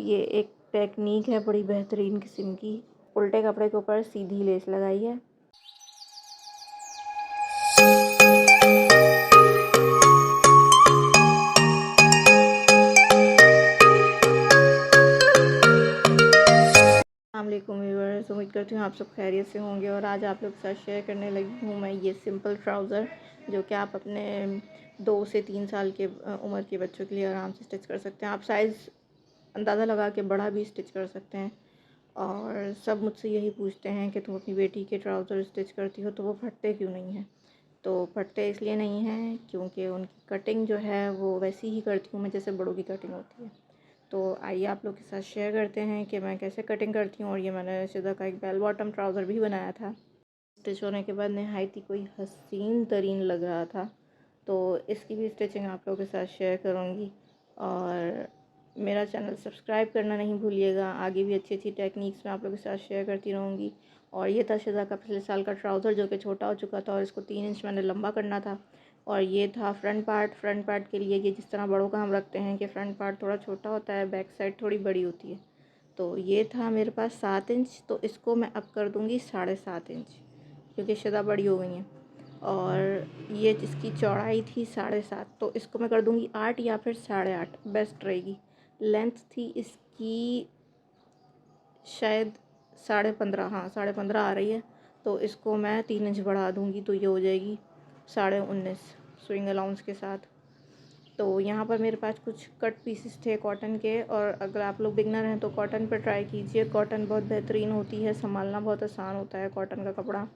ये एक टेक्निक है बड़ी बेहतरीन किस्म की। उल्टे कपड़े के ऊपर सीधी लेस लगाई है। अस्सलामुअलैकुम व्यूअर्स, उम्मीद करती हूँ आप सब खैरियत से होंगे। और आज आप लोग के साथ शेयर करने लगी हूँ मैं ये सिंपल ट्राउज़र, जो कि आप अपने 2 से 3 साल के उम्र के बच्चों के लिए आराम से स्टिच कर सकते हैं। आप साइज़ अंदाज़ा लगा के बड़ा भी स्टिच कर सकते हैं। और सब मुझसे यही पूछते हैं कि तुम अपनी बेटी के ट्राउज़र स्टिच करती हो तो वो फटते क्यों नहीं हैं। तो फटते इसलिए नहीं हैं क्योंकि उनकी कटिंग जो है वो वैसी ही करती हूँ मैं जैसे बड़ों की कटिंग होती है। तो आइए आप लोग के साथ शेयर करते हैं कि मैं कैसे कटिंग करती हूँ। और ये मैंने शिदा का एक बेल बॉटम ट्राउज़र भी बनाया था। स्टिच होने के बाद नहायत ही कोई हसीन तरीन लग रहा था। तो इसकी भी स्टिचिंग आप लोगों के साथ शेयर करूँगी। और मेरा चैनल सब्सक्राइब करना नहीं भूलिएगा। आगे भी अच्छी अच्छी टेक्निक्स मैं आप लोगों के साथ शेयर करती रहूँगी। और ये था शिदा का पिछले साल का ट्राउज़र, जो कि छोटा हो चुका था और इसको 3 इंच मैंने लंबा करना था। और ये था फ्रंट पार्ट के लिए। ये जिस तरह बड़ों का हम रखते हैं कि फ्रंट पार्ट थोड़ा छोटा होता है, बैक साइड थोड़ी बड़ी होती है। तो ये था मेरे पास 7 इंच, तो इसको मैं अब कर दूँगी 7.5 इंच, क्योंकि शिदा बड़ी हो गई हैं। और ये जिसकी चौड़ाई थी 7.5, तो इसको मैं कर दूँगी 8 या फिर 8.5, बेस्ट रहेगी। लेंथ थी इसकी शायद 15.5, हाँ 15.5 आ रही है। तो इसको मैं 3 इंच बढ़ा दूँगी, तो ये हो जाएगी 19.5 स्विंग अलाउंस के साथ। तो यहाँ पर मेरे पास कुछ कट पीसेस थे कॉटन के। और अगर आप लोग बिगनर हैं तो कॉटन पर ट्राई कीजिए। कॉटन बहुत बेहतरीन होती है, संभालना बहुत आसान होता है कॉटन का कपड़ा,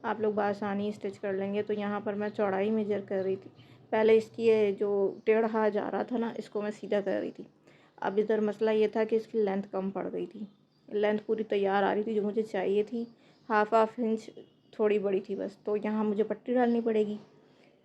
आप लोग बआसानी स्टिच कर लेंगे। तो यहाँ पर मैं चौड़ाई मेजर कर रही थी। पहले इसकी ये जो टेढ़ा जा रहा था ना, इसको मैं सीधा कर रही थी। अब इधर मसला ये था कि इसकी लेंथ कम पड़ गई थी। लेंथ पूरी तैयार आ रही थी जो मुझे चाहिए थी, हाफ इंच थोड़ी बड़ी थी बस। तो यहाँ मुझे पट्टी डालनी पड़ेगी,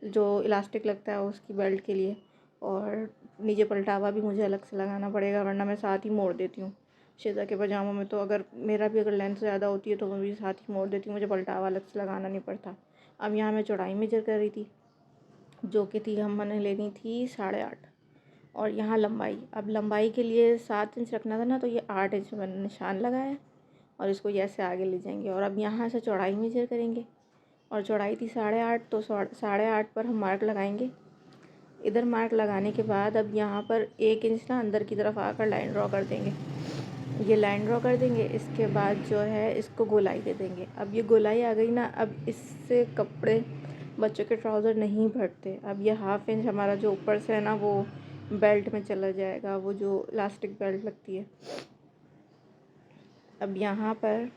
जो इलास्टिक लगता है उसकी बेल्ट के लिए। और नीचे पलटावा भी मुझे अलग से लगाना पड़ेगा, वरना मैं साथ ही मोड़ देती हूँ। शिदा के पजामों में तो अगर मेरा भी अगर लेंथ ज़्यादा होती है तो मैं भी साथ ही मोड़ देती हूँ, मुझे पलटावा अलग से लगाना नहीं पड़ता। अब यहाँ मैं चौड़ाई मेजर कर रही थी, जो कि थी मैंने लेनी थी 8.5। और यहाँ लंबाई, अब लंबाई के लिए 7 इंच रखना था ना, तो ये 8 इंच मैंने निशान लगाया। और इसको ये ऐसे आगे ले जाएंगे। और अब यहाँ से चौड़ाई मेजर करेंगे। और चौड़ाई थी 8.5, तो 8.5 पर हम मार्क लगाएंगे। इधर मार्क लगाने के बाद अब यहाँ पर 1 इंच ना अंदर की तरफ आकर लाइन ड्रॉ कर देंगे। ये लाइन ड्रॉ कर देंगे। इसके बाद जो है इसको गोलाई दे देंगे। अब ये गोलाई आ गई ना, अब इससे कपड़े बच्चों के ट्राउज़र नहीं फटते। अब ये हाफ इंच हमारा जो ऊपर से है ना, वो बेल्ट में चला जाएगा, वो जो इलास्टिक बेल्ट लगती है। अब यहाँ पर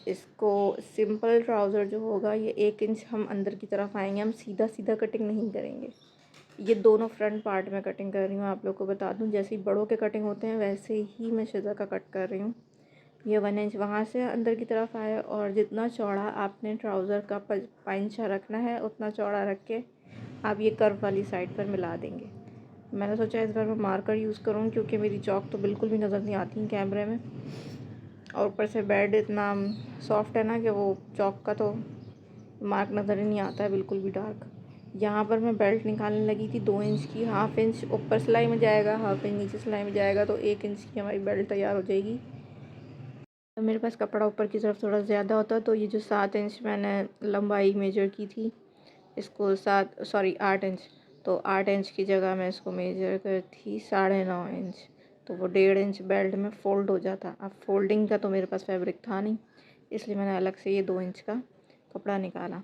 इसको सिंपल ट्राउज़र जो होगा, ये 1 इंच हम अंदर की तरफ आएंगे। हम सीधा सीधा कटिंग नहीं करेंगे। ये दोनों फ्रंट पार्ट में कटिंग कर रही हूँ। आप लोग को बता दूँ, जैसे ही बड़ों के कटिंग होते हैं वैसे ही मैं शिदा का कट कर रही हूँ। ये 1 इंच वहाँ से अंदर की तरफ आया। और जितना चौड़ा आपने ट्राउज़र का पाइंछा रखना है, उतना चौड़ा रख के आप ये कर्व वाली साइड पर मिला देंगे। मैंने सोचा इस बार मैं मार्कर यूज़ करूँ, क्योंकि मेरी चौक तो बिल्कुल भी नज़र नहीं आती कैमरे में। और ऊपर से बेड इतना सॉफ्ट है ना कि वो चौक का तो मार्क नज़र ही नहीं आता है, बिल्कुल भी डार्क। यहाँ पर मैं बेल्ट निकालने लगी थी 2 इंच की। हाफ इंच ऊपर सिलाई में जाएगा, हाफ इंच नीचे सिलाई में जाएगा, तो 1 इंच की हमारी बेल्ट तैयार हो जाएगी। तो मेरे पास कपड़ा ऊपर की तरफ थोड़ा ज़्यादा होता, तो ये जो 7 इंच मैंने लंबाई मेजर की थी, इसको 8 इंच, तो 8 इंच की जगह मैं इसको मेजर कर थी 9.5 इंच। तो वो 1.5 इंच बेल्ट में फ़ोल्ड हो जाता। अब फोल्डिंग का तो मेरे पास फैब्रिक था नहीं, इसलिए मैंने अलग से ये 2 इंच का कपड़ा निकाला।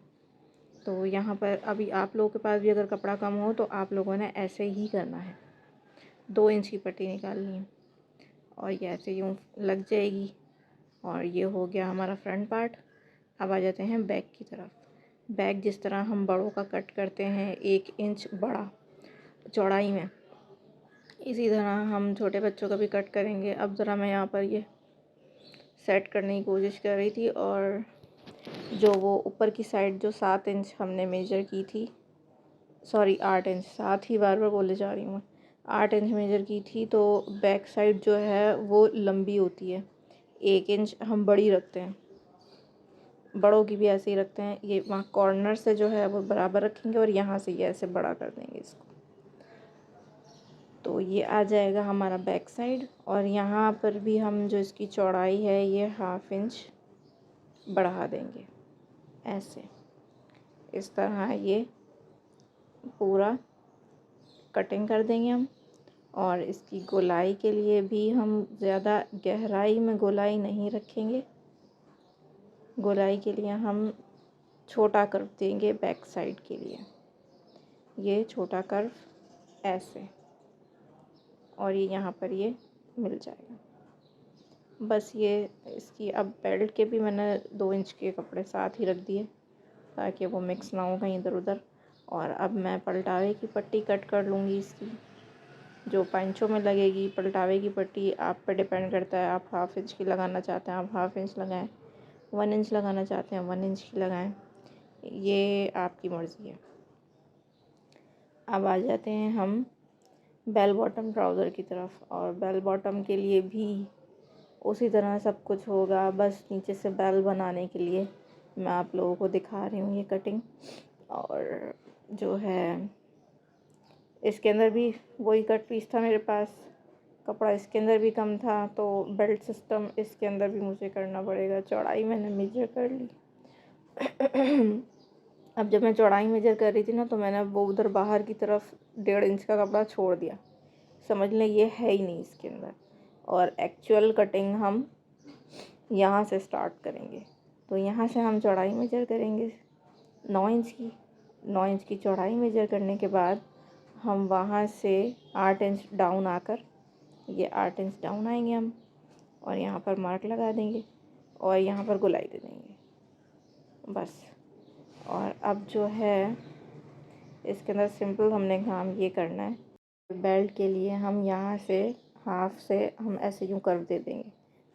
तो यहाँ पर अभी आप लोगों के पास भी अगर कपड़ा कम हो तो आप लोगों ने ऐसे ही करना है। 2 इंच की पट्टी निकालनी है और ये ऐसे यूँ लग जाएगी। और ये हो गया हमारा फ्रंट पार्ट। अब आ जाते हैं बैक की तरफ। बैक जिस तरह हम बड़ों का कट करते हैं 1 इंच बड़ा चौड़ाई में, इसी तरह हम छोटे बच्चों का भी कट करेंगे। अब ज़रा मैं यहाँ पर ये सेट करने की कोशिश कर रही थी। और जो वो ऊपर की साइड जो 7 इंच हमने मेजर की थी, 8 इंच, साथ ही बार बार बोले जा रही हूँ मैं, 8 इंच मेजर की थी। तो बैक साइड जो है वो लंबी होती है, 1 इंच हम बड़ी रखते हैं, बड़ों की भी ऐसे ही रखते हैं। ये वहाँ कॉर्नर से जो है वो बराबर रखेंगे और यहाँ से ये ऐसे बड़ा कर देंगे इसको। तो ये आ जाएगा हमारा बैक साइड। और यहाँ पर भी हम जो इसकी चौड़ाई है ये 1/2 इंच बढ़ा देंगे ऐसे। इस तरह ये पूरा कटिंग कर देंगे हम। और इसकी गोलाई के लिए भी हम ज़्यादा गहराई में गोलाई नहीं रखेंगे। गोलाई के लिए हम छोटा कर्व देंगे बैक साइड के लिए। ये छोटा कर्व ऐसे, और ये यहाँ पर ये मिल जाएगा। बस ये इसकी अब बेल्ट के भी मैंने 2 इंच के कपड़े साथ ही रख दिए ताकि वो मिक्स ना हो कहीं इधर उधर। और अब मैं पलटावे की पट्टी कट कर लूँगी इसकी, जो पैंचों में लगेगी। पलटावे की पट्टी आप पे डिपेंड करता है, आप 1/2 इंच की लगाना चाहते हैं आप 1/2 इंच लगाएं, 1 इंच लगाना चाहते हैं 1 इंच की लगाएं, ये आपकी मर्ज़ी है। अब आ जाते हैं हम बेल बॉटम ट्राउज़र की तरफ। और बेल बॉटम के लिए भी उसी तरह सब कुछ होगा, बस नीचे से बेल बनाने के लिए मैं आप लोगों को दिखा रही हूँ ये कटिंग। और जो है इसके अंदर भी वही कट पीस था मेरे पास, कपड़ा इसके अंदर भी कम था, तो बेल्ट सिस्टम इसके अंदर भी मुझे करना पड़ेगा। चौड़ाई मैंने मेजर कर ली। अब जब मैं चौड़ाई मेजर कर रही थी ना, तो मैंने वो उधर बाहर की तरफ 1.5 इंच का कपड़ा छोड़ दिया। समझ लें ये है ही नहीं इसके अंदर। और एक्चुअल कटिंग हम यहाँ से स्टार्ट करेंगे। तो यहाँ से हम चौड़ाई मेजर करेंगे 9 इंच की। 9 इंच की चौड़ाई मेजर करने के बाद हम वहाँ से 8 इंच डाउन आकर, ये 8 इंच डाउन आएंगे हम, और यहाँ पर मार्क लगा देंगे और यहाँ पर गोलाई दे देंगे बस। और अब जो है इसके अंदर सिंपल हमने काम ये करना है। बेल्ट के लिए हम यहाँ से हाफ से हम ऐसे यूँ कर्व दे देंगे।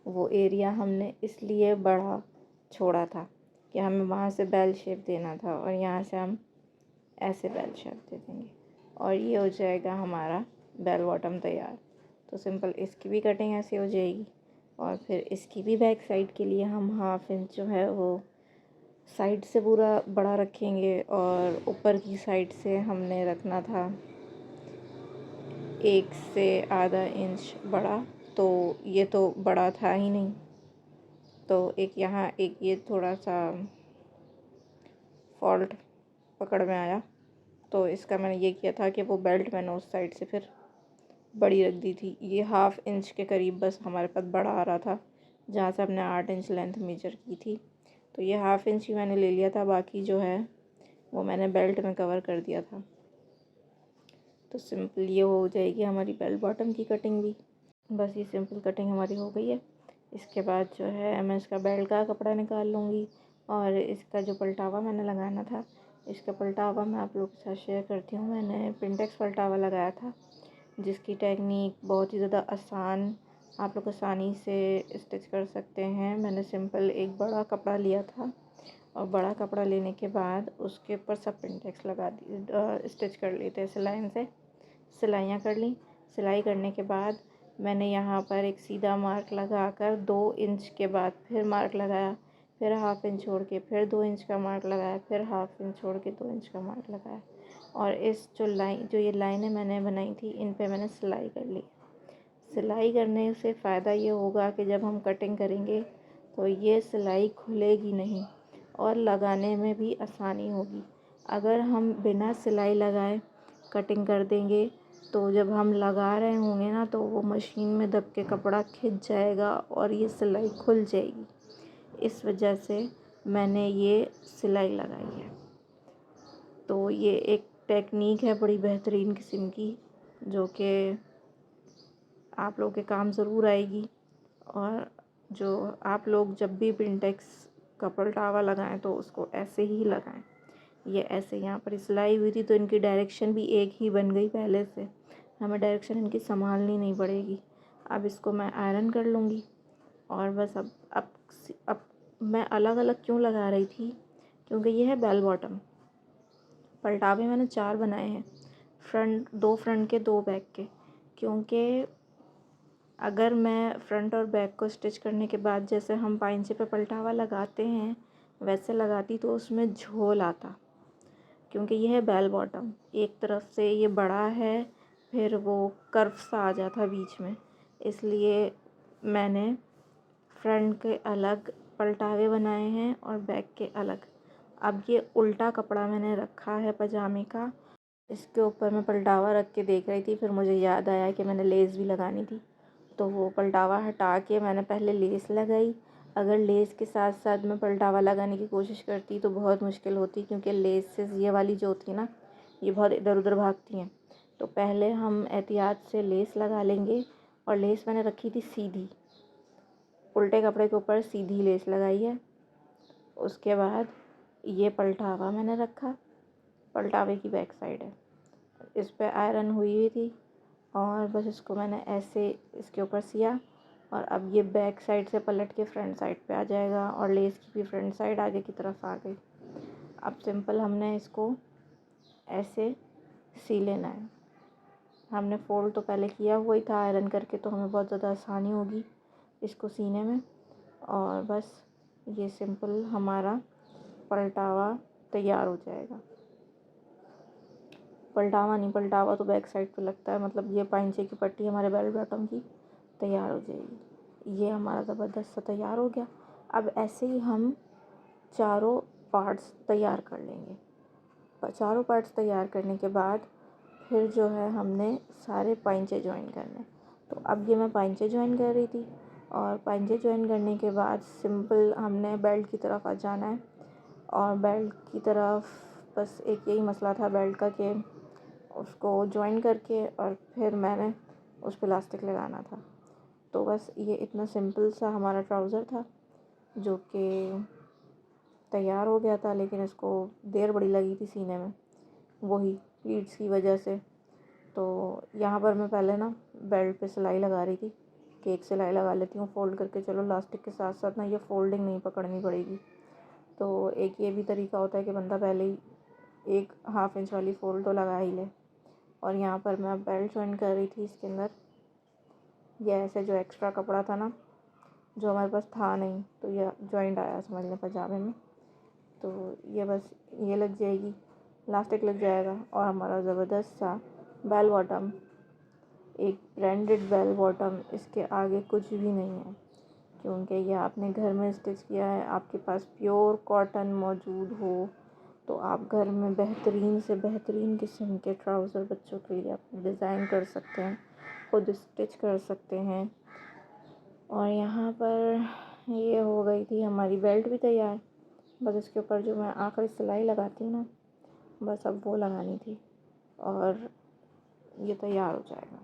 वो एरिया हमने इसलिए बड़ा छोड़ा था कि हमें वहाँ से बेल शेप देना था, और यहाँ से हम ऐसे बेल शेप दे देंगे और ये हो जाएगा हमारा बेल बॉटम तैयार। तो सिंपल इसकी भी कटिंग ऐसे हो जाएगी। और फिर इसकी भी बैक साइड के लिए हम 1/2 इंच जो है वो साइड से पूरा बड़ा रखेंगे, और ऊपर की साइड से हमने रखना था 1 से आधा इंच बड़ा। तो ये तो बड़ा था ही नहीं, तो एक यहाँ एक ये थोड़ा सा फॉल्ट पकड़ में आया। तो इसका मैंने ये किया था कि वो बेल्ट मैंने उस साइड से फिर बड़ी रख दी थी। ये 1/2 इंच के करीब बस हमारे पास बड़ा आ रहा था, जहाँ से हमने 8 इंच लेंथ मेजर की थी। तो ये 1/2 इंच ही मैंने ले लिया था, बाकी जो है वो मैंने बेल्ट में कवर कर दिया था। तो सिंपल ये हो जाएगी हमारी बेल्ट बॉटम की कटिंग भी। बस ये सिंपल कटिंग हमारी हो गई है। इसके बाद जो है मैं इसका बेल्ट का कपड़ा निकाल लूँगी, और इसका जो पलटावा मैंने लगाना था, इसका पलटावा मैं आप लोगों के साथ शेयर करती हूँ। मैंने पिंटेक्स पलटावा लगाया था, जिसकी टेक्निक बहुत ही ज़्यादा आसान, आप लोग आसानी से स्टिच कर सकते हैं। मैंने सिंपल एक बड़ा कपड़ा लिया था, और बड़ा कपड़ा लेने के बाद उसके ऊपर सब पिंटेक्स लगा दी, स्टिच कर लिए थे सिलाई से। सिलाइयाँ कर ली। सिलाई करने के बाद मैंने यहाँ पर एक सीधा मार्क लगाकर 2 इंच के बाद फिर मार्क लगाया, फिर 1/2 इंच छोड़ के फिर 2 इंच का मार्क लगाया, फिर 1/2 इंच छोड़ के 2 इंच का मार्क लगाया। और इस जो ये लाइनें मैंने बनाई थी, इन पे मैंने सिलाई कर ली। सिलाई करने से फ़ायदा ये होगा कि जब हम कटिंग करेंगे तो ये सिलाई खुलेगी नहीं, और लगाने में भी आसानी होगी। अगर हम बिना सिलाई लगाए कटिंग कर देंगे, तो जब हम लगा रहे होंगे ना, तो वो मशीन में दब के कपड़ा खिंच जाएगा और ये सिलाई खुल जाएगी। इस वजह से मैंने ये सिलाई लगाई है। तो ये एक टेक्निक है बड़ी बेहतरीन किस्म की, जो कि आप लोगों के काम ज़रूर आएगी। और जो आप लोग जब भी पिंटेक्स का पलटावा लगाएं तो उसको ऐसे ही लगाएं। ये ऐसे यहाँ पर सिलाई हुई थी, तो इनकी डायरेक्शन भी एक ही बन गई पहले से, हमें डायरेक्शन इनकी संभालनी नहीं पड़ेगी। अब इसको मैं आयरन कर लूँगी। और बस अब मैं अलग अलग क्यों लगा रही थी, क्योंकि ये है बेल बॉटम। पलटावे मैंने 4 बनाए हैं, दो फ्रंट के 2 बैक के, क्योंकि अगर मैं फ्रंट और बैक को स्टिच करने के बाद जैसे हम पाइंचे पे पलटावा लगाते हैं वैसे लगाती, तो उसमें झोल आता। क्योंकि ये है बेल बॉटम, एक तरफ से ये बड़ा है फिर वो कर्व सा आ जाता बीच में, इसलिए मैंने फ्रंट के अलग पलटावे बनाए हैं और बैक के अलग। अब ये उल्टा कपड़ा मैंने रखा है पजामे का, इसके ऊपर मैं पलटावा रख के देख रही थी, फिर मुझे याद आया कि मैंने लेस भी लगानी थी, तो वो पलटावा हटा के मैंने पहले लेस लगाई। अगर लेस के साथ साथ मैं पलटावा लगाने की कोशिश करती तो बहुत मुश्किल होती, क्योंकि लेसेस ये वाली जो होती है ना, ये बहुत इधर उधर भागती हैं। तो पहले हम एहतियात से लेस लगा लेंगे, और लेस मैंने रखी थी सीधी, उल्टे कपड़े के ऊपर सीधी लेस लगाई है। उसके बाद ये पलटावा मैंने रखा, पलटावे की बैक साइड है, इस पे आयरन हुई हुई थी, और बस इसको मैंने ऐसे इसके ऊपर सिया, और अब ये बैक साइड से पलट के फ्रंट साइड पे आ जाएगा, और लेस की भी फ्रंट साइड आगे की तरफ आ गई। अब सिंपल हमने इसको ऐसे सी लेना है। हमने फोल्ड तो पहले किया हुआ ही था आयरन करके, तो हमें बहुत ज़्यादा आसानी होगी इसको सीने में। और बस ये सिंपल हमारा पलटावा तैयार हो जाएगा। पलटावा नहीं, पलटावा तो बैक साइड पे लगता है, मतलब ये पाइंचे की पट्टी हमारे बेल बॉटम की तैयार हो जाएगी। ये हमारा ज़बरदस्त सा तैयार हो गया। अब ऐसे ही हम चारों पार्ट्स तैयार कर लेंगे। चारों पार्ट्स तैयार करने के बाद फिर जो है हमने सारे पाइंचे ज्वाइन करने। तो अब ये मैं पाइंचे ज्वाइन कर रही थी, और पाइंचे ज्वाइन करने के बाद सिंपल हमने बेल्ट की तरफ आ जाना है। और बेल्ट की तरफ बस एक यही मसला था बेल्ट का, कि उसको ज्वाइन करके और फिर मैंने उस पर इलास्टिक लगाना था। तो बस ये इतना सिंपल सा हमारा ट्राउज़र था, जो कि तैयार हो गया था, लेकिन इसको देर बड़ी लगी थी सीने में, वही प्लीट्स की वजह से। तो यहाँ पर मैं पहले ना बेल्ट पे सिलाई लगा रही थी, कि एक सिलाई लगा लेती हूँ फ़ोल्ड करके, चलो इलास्टिक के साथ साथ ना ये फ़ोल्डिंग नहीं पकड़नी पड़ेगी। तो एक ये भी तरीका होता है कि बंदा पहले ही 1/2 इंच वाली फ़ोल्ड तो लगा ही ले। और यहाँ पर मैं बेल्ट ज्वाइन कर रही थी इसके अंदर। ये ऐसे जो एक्स्ट्रा कपड़ा था ना, जो हमारे पास था नहीं, तो ये जॉइंट आया समझ लें पजामे में। तो ये बस ये लग जाएगी, इलास्टिक लग जाएगा, और हमारा ज़बरदस्त सा बेल बॉटम, एक ब्रांडेड बेल बॉटम, इसके आगे कुछ भी नहीं है, क्योंकि ये आपने घर में स्टिच किया है। आपके पास प्योर कॉटन मौजूद हो तो आप घर में बेहतरीन से बेहतरीन किस्म के ट्राउज़र बच्चों के लिए आप डिज़ाइन कर सकते हैं, खुद स्टिच कर सकते हैं। और यहाँ पर ये हो गई थी हमारी बेल्ट भी तैयार। बस इसके ऊपर जो मैं आखिरी सिलाई लगाती हूँ ना, बस अब वो लगानी थी, और ये तैयार हो जाएगा।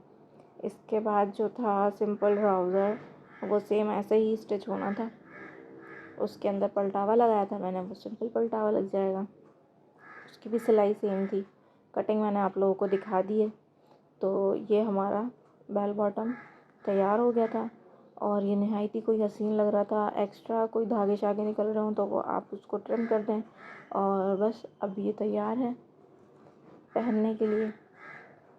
इसके बाद जो था सिंपल ट्राउज़र, वो सेम ऐसे ही स्टिच होना था। उसके अंदर पलटावा लगाया था मैंने, वो सिंपल पलटावा लग जाएगा। उसकी भी सिलाई सेम थी, कटिंग मैंने आप लोगों को दिखा दी है। तो ये हमारा बेल बॉटम तैयार हो गया था, और ये नहायत ही कोई हसीन लग रहा था। एक्स्ट्रा कोई धागे शागे निकल रहे हों तो वो आप उसको ट्रिम कर दें, और बस अब ये तैयार है पहनने के लिए।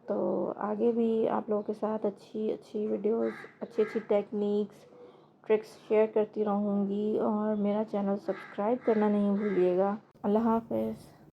तो आगे भी आप लोगों के साथ अच्छी अच्छी वीडियोस, अच्छी अच्छी टेक्निक्स, ट्रिक्स शेयर करती रहूँगी, और मेरा चैनल सब्सक्राइब करना नहीं भूलिएगा। अल्लाह हाफ़िज़।